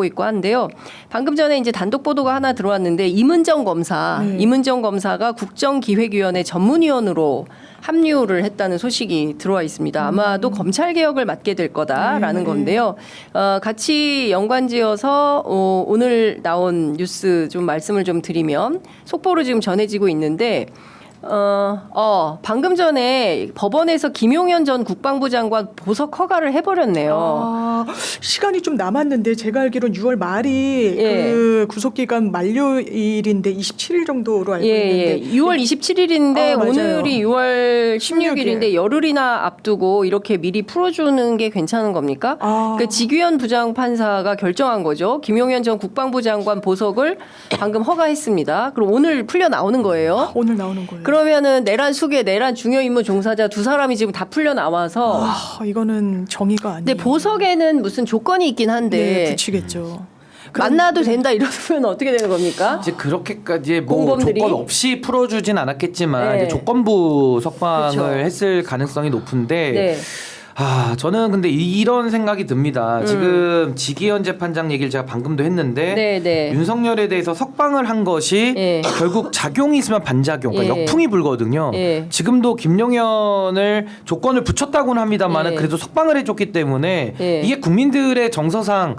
있고 한데요. 방금 전에 이제 단독 보도가 하나 들어왔는데 이문정 검사가 국정기획위원회 전문위원으로 합류를 했다는 소식이 들어와 있습니다. 아마도 검찰 개혁을 맡게 될 거다라는 건데요. 같이 연관지어서 오늘 나온 뉴스 좀 말씀을 좀 드리면 속보로 지금 전해지고 있는데. 방금 전에 법원에서 김용현 전 국방부 장관 보석 허가를 해버렸네요. 시간이 좀 남았는데 제가 알기로는 6월 말이 그 구속기간 만료일인데 27일 정도로 알고 있는데 6월 27일인데 오늘이 6월 16일인데 16일. 열흘이나 앞두고 이렇게 미리 풀어주는 게 괜찮은 겁니까? 그러니까 지규현 부장판사가 결정한 거죠. 김용현 전 국방부 장관 보석을 방금 허가했습니다. 그럼 오늘 풀려 나오는 거예요. 오늘 나오는 거예요. 그러면은 내란 수계, 내란 중요 임무 종사자 두 사람이 지금 다 풀려 나와서 이거는 정의가 아니에요. 근데 보석에는 무슨 조건이 있긴 한데 붙이겠죠. 만나도 된다 이러면 어떻게 되는 겁니까? 이제 그렇게까지 뭐 공범들이? 조건 없이 풀어주진 않았겠지만 네. 이제 조건부 석방을 그렇죠. 했을 가능성이 높은데 네. 저는 근데 이런 생각이 듭니다. 지금 지기현 재판장 얘기를 제가 방금도 했는데 네. 윤석열에 대해서 석방을 한 것이 예. 결국 작용이 있으면 반작용, 그러니까 예. 역풍이 불거든요. 예. 지금도 김용현을 조건을 붙였다고는 합니다만 예. 그래도 석방을 해줬기 때문에 예. 이게 국민들의 정서상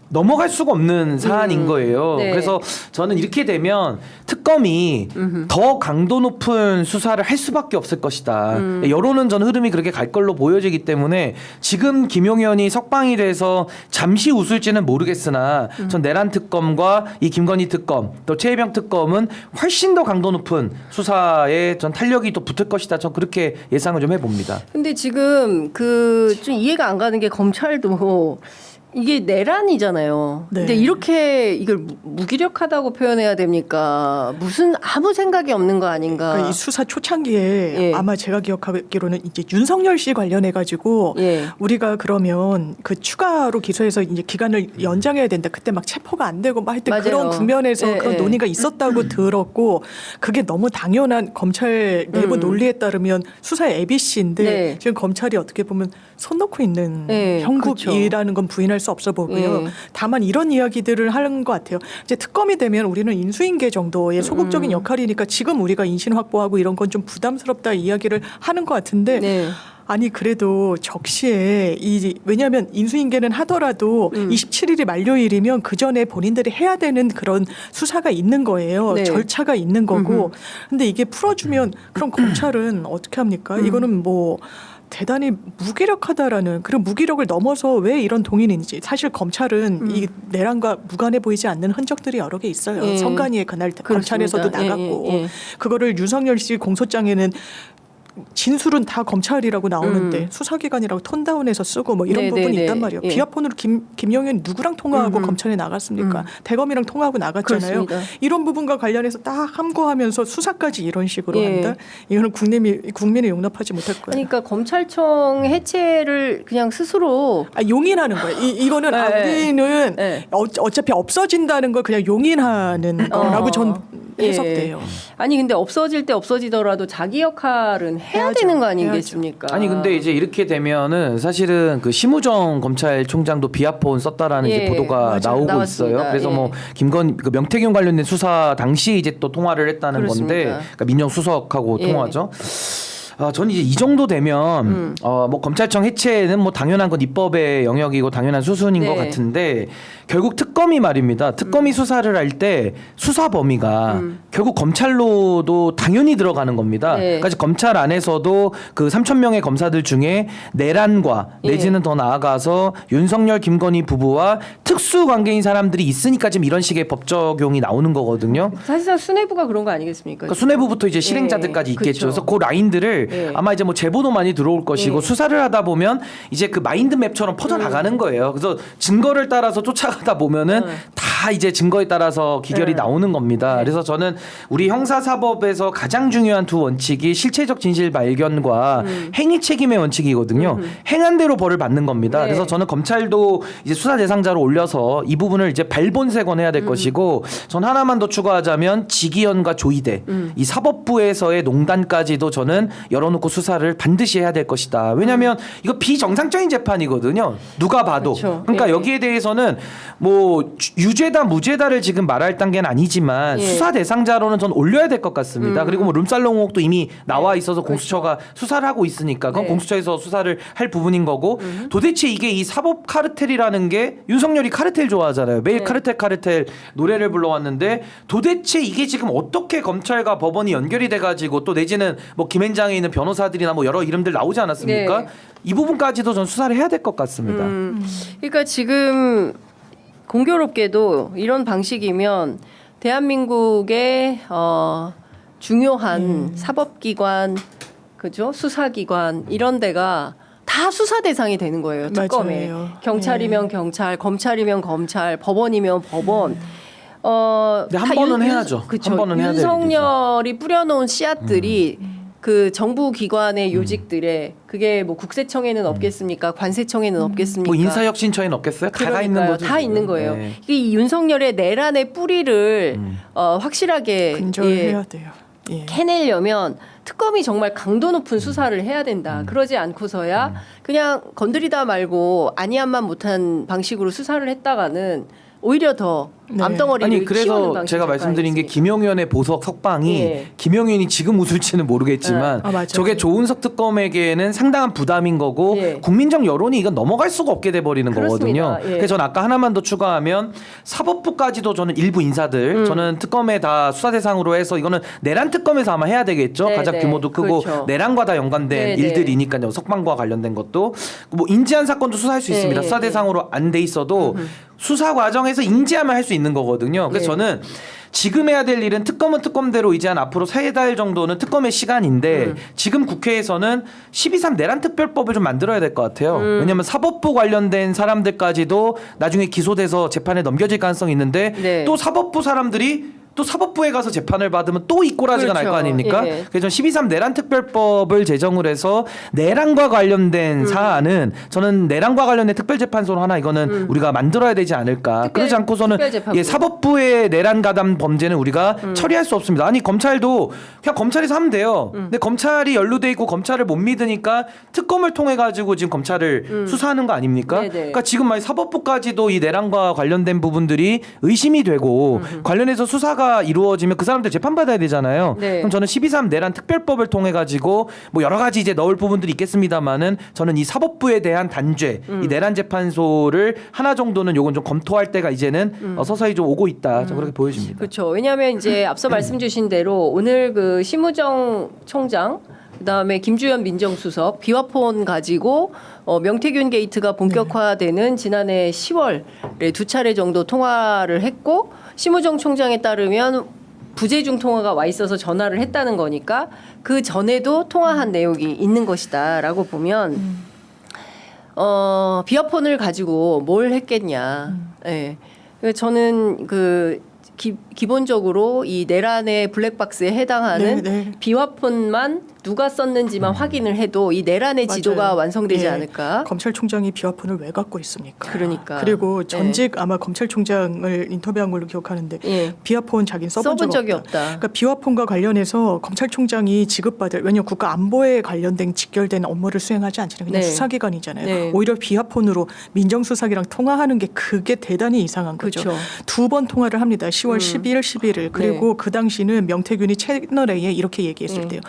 넘어갈 수가 없는 사안인 거예요. 네. 그래서 저는 이렇게 되면 특검이 더 강도 높은 수사를 할 수밖에 없을 것이다. 여론은 저는 흐름이 그렇게 갈 걸로 보여지기 때문에 지금 김용현이 석방이 돼서 잠시 웃을지는 모르겠으나 전 내란 특검과 이 김건희 특검 또 최혜병 특검은 훨씬 더 강도 높은 수사에 전 탄력이 또 붙을 것이다. 전 그렇게 예상을 좀 해봅니다. 근데 지금 그 좀 이해가 안 가는 게 검찰도 이게 내란이잖아요. 네. 근데 이렇게 이걸 무기력하다고 표현해야 됩니까? 무슨 아무 생각이 없는 거 아닌가? 그러니까 이 수사 초창기에 예. 아마 제가 기억하기로는 이제 윤석열 씨 관련해 가지고 예. 우리가 그러면 그 추가로 기소해서 이제 기간을 연장해야 된다. 그때 막 체포가 안 되고 막 하여튼 맞아요. 그런 국면에서 예, 그런 예. 논의가 있었다고 들었고 그게 너무 당연한 검찰 내부 논리에 따르면 수사의 ABC인데 네. 지금 검찰이 어떻게 보면 손 놓고 있는 예, 형국이라는 건 부인할 수 없어 보고요. 예. 다만 이런 이야기들을 하는 것 같아요. 이제 특검이 되면 우리는 인수인계 정도의 소극적인 역할이니까 지금 우리가 인신 확보하고 이런 건 좀 부담스럽다 이야기를 하는 것 같은데 네. 아니 그래도 적시에 왜냐하면 인수인계는 하더라도 27일이 만료일이면 그 전에 본인들이 해야 되는 그런 수사가 있는 거예요. 네. 절차가 있는 거고. 근데 이게 풀어주면 그럼 검찰은 어떻게 합니까? 이거는 뭐 대단히 무기력하다라는 그런 무기력을 넘어서 왜 이런 동의인지 사실 검찰은 이 내란과 무관해 보이지 않는 흔적들이 여러 개 있어요. 예. 선관위에 그날 검찰에서도 그렇습니다. 나갔고 예. 그거를 윤석열 씨 공소장에는 진술은 다 검찰이라고 나오는데 수사기관이라고 톤다운해서 쓰고 뭐 이런 네, 부분이 네, 네. 있단 말이에요. 예. 비아폰으로 김용현 누구랑 통화하고 검찰에 나갔습니까? 대검이랑 통화하고 나갔잖아요. 그렇습니다. 이런 부분과 관련해서 딱 함구하면서 수사까지 이런 식으로 예. 한다? 이거는 국민이 용납하지 못할 거예요. 그러니까 검찰청 해체를 그냥 스스로 용인하는 거예요. 이거는 네. 우리는 네. 어차피 없어진다는 걸 그냥 용인하는 거라고 전 예. 해석돼요. 아니 근데 없어질 때 없어지더라도 자기 역할은 해야 해야죠. 되는 거 아니겠습니까? 아니 근데 이제 이렇게 되면은 사실은 그 심우정 검찰총장도 비아폰 썼다라는 예, 이제 보도가 맞아요. 나오고 나왔습니다. 있어요. 그래서 예. 뭐 그 명태균 관련된 수사 당시 이제 또 통화를 했다는 그렇습니다. 건데, 그러니까 민정수석하고 예. 통화죠. 저는 이제 이 정도 되면 뭐 검찰청 해체는 뭐 당연한 건 입법의 영역이고 당연한 수순인 네. 것 같은데 결국 특검이 말입니다. 특검이 수사를 할 때 수사 범위가 결국 검찰로도 당연히 들어가는 겁니다. 네. 그러니까 검찰 안에서도 그 3,000명의 검사들 중에 내란과 내지는 더 나아가서 윤석열 김건희 부부와 특수 관계인 사람들이 있으니까 지금 이런 식의 법 적용이 나오는 거거든요. 사실상 수뇌부가 그런 거 아니겠습니까? 그러니까 수뇌부부터 이제 실행자들까지 예, 있겠죠. 그렇죠. 그래서 그 라인들을 예. 아마 이제 뭐 제보도 많이 들어올 것이고 예. 수사를 하다 보면 이제 그 마인드맵처럼 퍼져 나가는 거예요. 그래서 증거를 따라서 쫓아가다 보면은 다 다 이제 증거에 따라서 기결이 나오는 겁니다. 그래서 저는 우리 형사사법에서 가장 중요한 두 원칙이 실체적 진실 발견과 행위 책임의 원칙이거든요. 행한 대로 벌을 받는 겁니다. 네. 그래서 저는 검찰도 이제 수사 대상자로 올려서 이 부분을 이제 발본색원해야 될 것이고, 전 하나만 더 추가하자면 지기현과 조이대 이 사법부에서의 농단까지도 저는 열어놓고 수사를 반드시 해야 될 것이다. 왜냐하면 이거 비정상적인 재판이거든요. 누가 봐도. 그렇죠. 그러니까 예. 여기에 대해서는 뭐 유죄다 무죄다를 지금 말할 단계는 아니지만 예. 수사 대상자로는 전 올려야 될 것 같습니다. 그리고 뭐 룸살롱 의혹도 이미 나와 있어서 공수처가 수사를 하고 있으니까 그건 네. 공수처에서 수사를 할 부분인 거고, 도대체 이게 이 사법 카르텔이라는 게, 윤석열이 카르텔 좋아하잖아요. 매일 네. 카르텔 노래를 불러왔는데 도대체 이게 지금 어떻게 검찰과 법원이 연결이 돼가지고, 또 내지는 뭐 김앤장에 있는 변호사들이나 뭐 여러 이름들 나오지 않았습니까? 네. 이 부분까지도 전 수사를 해야 될 것 같습니다. 그러니까 지금 공교롭게도 이런 방식이면 대한민국의 중요한 사법기관, 그죠? 수사기관 이런 데가 다 수사 대상이 되는 거예요. 특검에. 맞아요. 경찰이면 경찰, 검찰이면 검찰, 법원이면 법원. 근데 한 다 번은 해야죠. 그쵸. 한 번은 해야 될 윤석열이 뿌려놓은 씨앗들이 그 정부 기관의 요직들에 그게 뭐 국세청에는 없겠습니까? 관세청에는 없겠습니까? 뭐 인사혁신처에는 없겠어요? 다 있는 그러니까요. 거죠. 다 있는 거예요. 네. 이 윤석열의 내란의 뿌리를 확실하게 근절해야 돼요. 예. 캐내려면 특검이 정말 강도 높은 수사를 해야 된다. 그러지 않고서야 그냥 건드리다 말고 아니한만 못한 방식으로 수사를 했다가는 오히려 더 네. 암덩어리를 아니 키우는 그래서 방식이 제가 말씀드린 게 있습니다. 김용현의 보석 석방이 예. 김용현이 지금 웃을지는 모르겠지만 아, 맞아요. 저게 조은석 특검에게는 상당한 부담인 거고, 예. 국민적 여론이 이건 넘어갈 수가 없게 돼 버리는 그렇습니다. 거거든요. 예. 그래서 저는 아까 하나만 더 추가하면 사법부까지도 저는 일부 인사들 저는 특검에 다 수사 대상으로 해서, 이거는 내란 특검에서 아마 해야 되겠죠. 네, 가장 네. 규모도 크고 그렇죠. 내란과 다 연관된 네, 네. 일들이니까요. 석방과 관련된 것도 뭐 인지한 사건도 수사할 수 네, 있습니다. 네, 수사 네. 대상으로 안 돼 있어도 수사 과정에서 인지하면 할 수 있는 거거든요. 그래서 네. 저는 지금 해야 될 일은 특검은 특검대로 이제 한 앞으로 3달 정도는 특검의 시간인데, 지금 국회에서는 12.3 내란 특별법을 좀 만들어야 될 것 같아요. 왜냐하면 사법부 관련된 사람들까지도 나중에 기소돼서 재판에 넘겨질 가능성이 있는데, 네. 또 사법부 사람들이 또 사법부에 가서 재판을 받으면 또 이 꼬라지가 날 거 그렇죠. 아닙니까? 예. 그래서 12.3 내란 특별법을 제정을 해서 내란과 관련된 사안은 저는 내란과 관련된 특별재판소 하나 이거는 우리가 만들어야 되지 않을까. 그러지 않고서는 특별재판부. 예, 사법부의 내란 가담 범죄는 우리가 처리할 수 없습니다. 아니 검찰도 그냥 검찰에서 하면 돼요. 근데 검찰이 연루돼 있고 검찰을 못 믿으니까 특검을 통해 가지고 지금 검찰을 수사하는 거 아닙니까? 네네. 그러니까 지금 만약 사법부까지도 이 내란과 관련된 부분들이 의심이 되고 관련해서 수사가 이루어지면 그 사람들 재판받아야 되잖아요. 네. 그럼 저는 12.3 내란 특별법을 통해 가지고 뭐 여러 가지 이제 넣을 부분들이 있겠습니다만은, 저는 이 사법부에 대한 단죄, 이 내란 재판소를 하나 정도는 요건 좀 검토할 때가 이제는 서서히 좀 오고 있다. 좀 그렇게 보여집니다. 그렇죠. 왜냐하면 이제 앞서 말씀 주신 대로 오늘 그 심우정 총장, 그다음에 김주현 민정수석 비화폰 가지고 명태균 게이트가 본격화되는 지난해 10월에 두 차례 정도 통화를 했고, 심우정 총장에 따르면 부재중 통화가 와 있어서 전화를 했다는 거니까 그 전에도 통화한 내용이 있는 것이다라고 보면 비화폰을 가지고 뭘 했겠냐. 예. 그래서 저는 기본적으로 이 내란의 블랙박스에 해당하는 네, 네. 비화폰만 누가 썼는지만 확인을 해도 이 내란의 맞아요. 지도가 완성되지 예. 않을까? 검찰총장이 비화폰을 왜 갖고 있습니까? 그러니까. 그리고 전직 아마 검찰총장을 인터뷰한 걸로 기억하는데 예. 비화폰 자기는 써본 써본 적이 없다. 없다. 그러니까 비화폰과 관련해서 검찰총장이 지급받을, 왜냐하면 국가 안보에 관련된 직결된 업무를 수행하지 않잖아요. 그냥 네. 수사기관이잖아요. 네. 오히려 비화폰으로 민정수석이랑 통화하는 게 그게 대단히 이상한 거죠. 그렇죠. 두 번 통화를 합니다. 10월 10일, 11일. 그리고 그 당시는 명태균이 채널A에 이렇게 얘기했을 때요.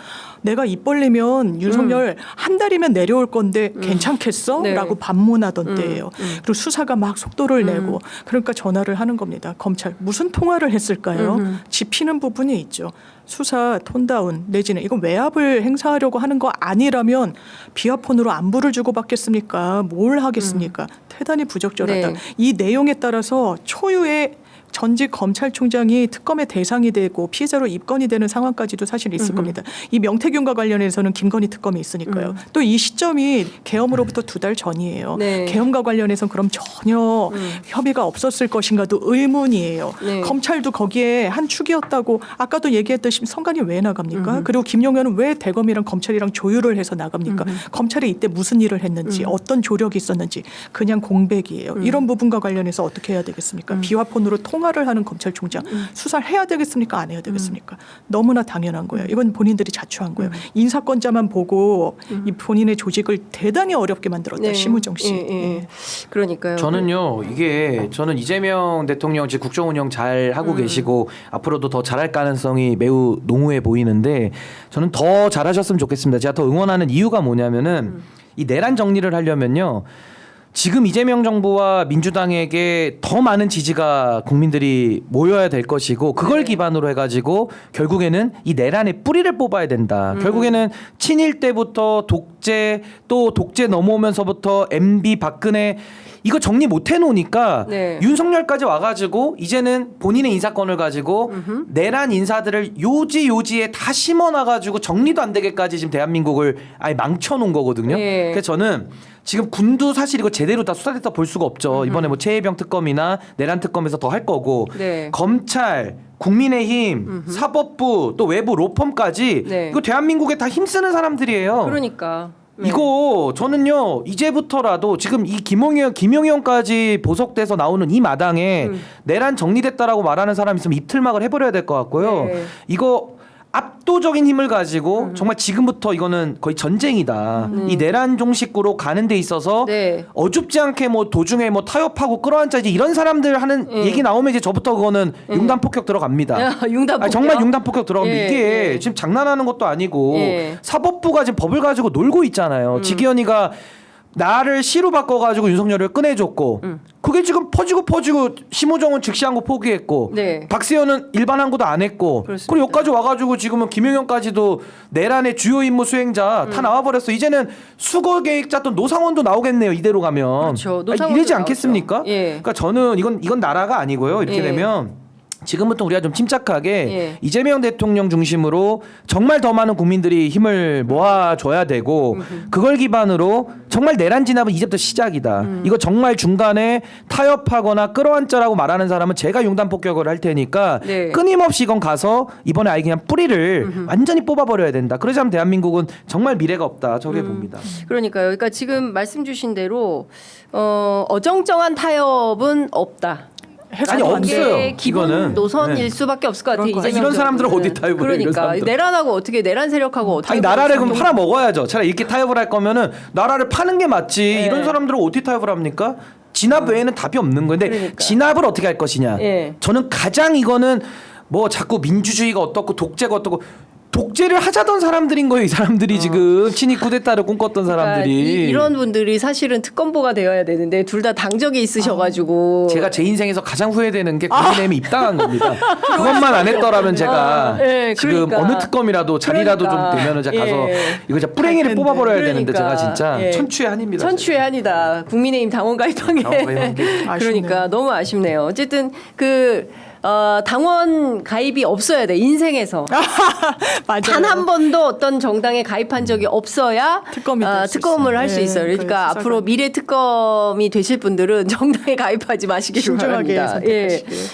내가 입 벌리면 윤석열 한 달이면 내려올 건데 괜찮겠어? 네. 라고 반문하던 때예요. 그리고 수사가 막 속도를 내고, 그러니까 전화를 하는 겁니다. 검찰 무슨 통화를 했을까요? 짚히는 부분이 있죠. 수사 톤다운 내지는 이건 외압을 행사하려고 하는 거 아니라면 비화폰으로 안부를 주고받겠습니까? 뭘 하겠습니까? 대단히 부적절하다. 네. 이 내용에 따라서 초유의 전직 검찰총장이 특검의 대상이 되고 피해자로 입건이 되는 상황까지도 사실 있을 겁니다. 이 명태균과 관련해서는 김건희 특검이 있으니까요. 또 이 시점이 계엄으로부터 2달 전이에요. 네. 계엄과 관련해서는 그럼 전혀 협의가 없었을 것인가도 의문이에요. 네. 검찰도 거기에 한 축이었다고 아까도 얘기했듯이 선관위 왜 나갑니까? 그리고 김용현은 왜 대검이랑 검찰이랑 조율을 해서 나갑니까? 검찰이 이때 무슨 일을 했는지 어떤 조력이 있었는지 그냥 공백이에요. 이런 부분과 관련해서 어떻게 해야 되겠습니까? 비화폰으로 통화를 하는 검찰총장 수사를 해야 되겠습니까? 안 해야 되겠습니까? 너무나 당연한 거예요. 이건 본인들이 자초한 거예요. 인사권자만 보고 이 본인의 조직을 대단히 어렵게 만들었다. 네. 심우정 씨. 예, 예. 예. 그러니까요. 저는 이재명 대통령 지금 국정운영 잘 하고 계시고 앞으로도 더 잘할 가능성이 매우 농후해 보이는데 저는 더 잘하셨으면 좋겠습니다. 제가 더 응원하는 이유가 뭐냐면은 이 내란 정리를 하려면요. 지금 이재명 정부와 민주당에게 더 많은 지지가 국민들이 모여야 될 것이고 그걸 기반으로 해가지고 결국에는 이 내란의 뿌리를 뽑아야 된다. 결국에는 친일 때부터 독재 또 독재 넘어오면서부터 MB 박근혜 이거 정리 못 해놓으니까 네. 윤석열까지 와가지고 이제는 본인의 인사권을 가지고 내란 인사들을 요지에 다 심어놔가지고 정리도 안 되게까지 지금 대한민국을 아예 망쳐놓은 거거든요. 네. 그래서 저는 지금 군도 사실 이거 제대로 다 수사됐다 볼 수가 없죠. 이번에 뭐 최혜병 특검이나 내란 특검에서 더 할 거고 네. 검찰, 국민의힘, 사법부 또 외부 로펌까지 네. 이거 대한민국에 다 힘쓰는 사람들이에요. 그러니까. 네. 이거 저는요 이제부터라도 지금 이 김용현까지 보석돼서 나오는 이 마당에 내란 정리됐다라고 말하는 사람 있으면 입틀막을 해버려야 될 것 같고요. 네. 이거 압도적인 힘을 가지고 정말 지금부터 이거는 거의 전쟁이다. 이 내란 종식구로 가는 데 있어서 네. 어줍지 않게 뭐 도중에 뭐 타협하고 끌어안자 이제 이런 사람들 하는 얘기 나오면 이제 저부터 그거는 융단 폭격 들어갑니다. 융단 아니, 폭격? 정말 융단 폭격 들어갑니다. 예, 이게 예. 지금 장난하는 것도 아니고 예. 사법부가 지금 법을 가지고 놀고 있잖아요. 지기현이가 나를 시로 바꿔가지고 윤석열을 꺼내줬고 그게 지금 퍼지고 심우정은 즉시 항고 포기했고 네. 박세현은 일반 항고도 안 했고 그렇습니다. 그리고 여기까지 와가지고 지금은 김용현까지도 내란의 주요 임무 수행자 다 나와버렸어. 이제는 수거 계획 짰던 노상원도 나오겠네요. 이대로 가면 그렇죠. 아니, 노상원도 이러지 나오죠. 않겠습니까? 예. 그러니까 저는 이건 나라가 아니고요. 이렇게 예. 되면 지금부터 우리가 좀 침착하게 예. 이재명 대통령 중심으로 정말 더 많은 국민들이 힘을 모아줘야 되고 그걸 기반으로 정말 내란 진압은 이제부터 시작이다. 이거 정말 중간에 타협하거나 끌어안자라고 말하는 사람은 제가 융단 폭격을 할 테니까 네. 끊임없이 이건 가서 이번에 아예 그냥 뿌리를 완전히 뽑아버려야 된다. 그러지 않으면 대한민국은 정말 미래가 없다. 저게 봅니다. 그러니까요. 그러니까 지금 말씀 주신 대로 어정쩡한 타협은 없다. 아니, 해서도 안 돼요. 없어요. 이게 기본 이거는. 노선일 네. 수밖에 없을 것 같아요. 그런 거예요. 이재명 이런 사람들은 정부는. 어디 타협을 해요, 이런 그러니까 사람들은. 내란하고 어떻게 내란 세력하고 어떻게 아니 나라를 그럼 뭐 팔아 먹어야죠. 차라리 이렇게 타협을 할 거면은 나라를 파는 게 맞지. 네. 이런 사람들은 어떻게 타협을 합니까? 진압 외에는 답이 없는 건데 그러니까. 진압을 어떻게 할 것이냐. 예. 저는 가장 이거는 뭐 자꾸 민주주의가 어떻고 독재가 어떻고 독재를 하자던 사람들인 거예요. 이 사람들이 지금 친이 쿠데타를 꿈꿨던 사람들이. 그러니까 이런 분들이 사실은 특검보가 되어야 되는데 둘 다 당적이 있으셔가지고 제가 제 인생에서 가장 후회되는 게 국민의힘에 입당한 겁니다. 그것만 안 했더라면 제가 예, 지금 그러니까. 어느 특검이라도 자리라도 그러니까. 좀 되면은 제가 가서 예. 이거 진짜 뿌랭이를 갈 텐데. 뽑아버려야 되는데 그러니까. 제가 진짜 예. 천추의 한입니다. 천추의 한이다. 국민의힘 당원 가입한 게. 당원 가입한 게 그러니까 너무 아쉽네요. 어쨌든 당원 가입이 없어야 돼. 인생에서. 맞아요. 단 한 번도 어떤 정당에 가입한 적이 없어야 특검이 될수 특검을 있어요. 할 수 네, 있어요. 그러니까 그 앞으로 미래 특검이 되실 분들은 정당에 가입하지 마시기를 신중하게 바랍니다. 예. 선택하시길.